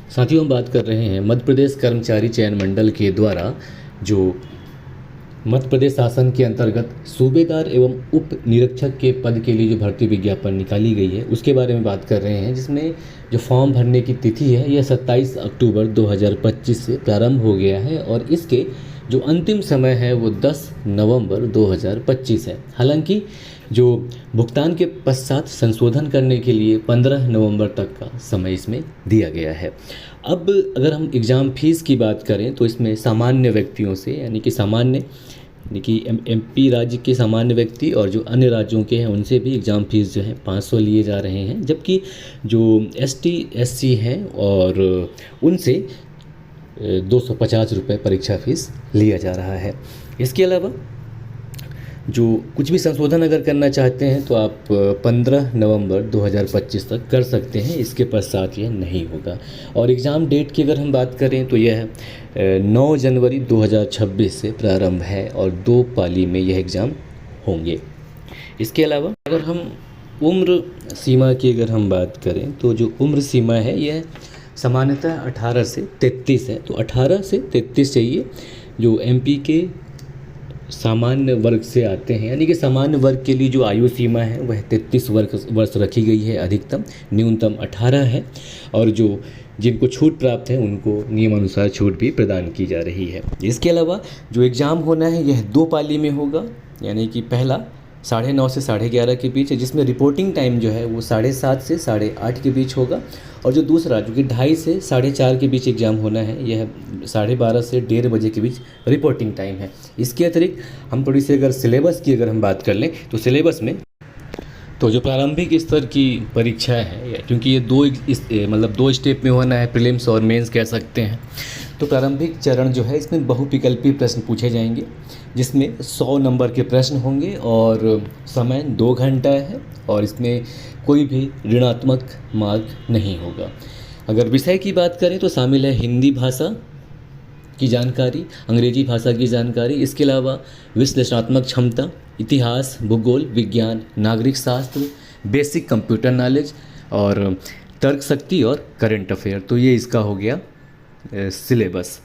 साथियों, हम बात कर रहे हैं मध्य प्रदेश कर्मचारी चयन मंडल के द्वारा जो मध्य प्रदेश शासन के अंतर्गत सूबेदार एवं उप निरीक्षक के पद के लिए जो भर्ती विज्ञापन निकाली गई है उसके बारे में बात कर रहे हैं, जिसमें जो फॉर्म भरने की तिथि है यह 27 अक्टूबर 2025 से प्रारंभ हो गया है और इसके जो अंतिम समय है वो 10 नवंबर 2025 है। हालांकि जो भुगतान के पश्चात संशोधन करने के लिए 15 नवंबर तक का समय इसमें दिया गया है। अब अगर हम एग्ज़ाम फीस की बात करें तो इसमें सामान्य व्यक्तियों से यानी कि एमपी राज्य के सामान्य व्यक्ति और जो अन्य राज्यों के हैं उनसे भी एग्ज़ाम फीस जो है 500 लिए जा रहे हैं, जबकि जो एसटी एससी हैं और उनसे 250 रुपये परीक्षा फीस लिया जा रहा है। इसके अलावा जो कुछ भी संशोधन अगर करना चाहते हैं तो आप 15 नवंबर 2025 तक कर सकते हैं, इसके पश्चात यह नहीं होगा। और एग्ज़ाम डेट की अगर हम बात करें तो यह 9 जनवरी 2026 से प्रारंभ है और 2 पाली में यह एग्ज़ाम होंगे। इसके अलावा अगर हम उम्र सीमा की अगर हम बात करें तो जो उम्र सीमा है यह सामान्यतः 18 से 33 है, तो 18 से 33 चाहिए। जो एमपी के सामान्य वर्ग से आते हैं यानी कि सामान्य वर्ग के लिए जो आयु सीमा है वह 33 वर्ष रखी गई है, अधिकतम, न्यूनतम 18 है और जो जिनको छूट प्राप्त है उनको नियमानुसार छूट भी प्रदान की जा रही है। इसके अलावा जो एग्ज़ाम होना है यह 2 पाली में होगा, यानी कि पहला 9:30 से 11:30 के बीच है, जिसमें रिपोर्टिंग टाइम जो है वो 7:30 से 8:30 के बीच होगा और जो दूसरा जो कि 2:30 से 4:30 के बीच एग्ज़ाम होना है यह 12:30 से 1:30 बजे के बीच रिपोर्टिंग टाइम है। इसके अतिरिक्त हम थोड़ी सी अगर सिलेबस की अगर हम बात कर लें तो सिलेबस में तो जो प्रारंभिक स्तर की परीक्षा है, क्योंकि ये दो स्टेप में होना है, प्रीलिम्स और मेंस कह सकते हैं, तो प्रारंभिक चरण जो है इसमें बहुविकल्पी प्रश्न पूछे जाएंगे जिसमें 100 नंबर के प्रश्न होंगे और समय 2 घंटा है और इसमें कोई भी ऋणात्मक मार्क नहीं होगा। अगर विषय की बात करें तो शामिल है हिंदी भाषा की जानकारी, अंग्रेजी भाषा की जानकारी, इसके अलावा विश्लेषणात्मक क्षमता, इतिहास, भूगोल, विज्ञान, नागरिक शास्त्र, बेसिक कंप्यूटर नॉलेज और तर्क शक्ति और करंट अफेयर। तो ये इसका हो गया सिलेबस।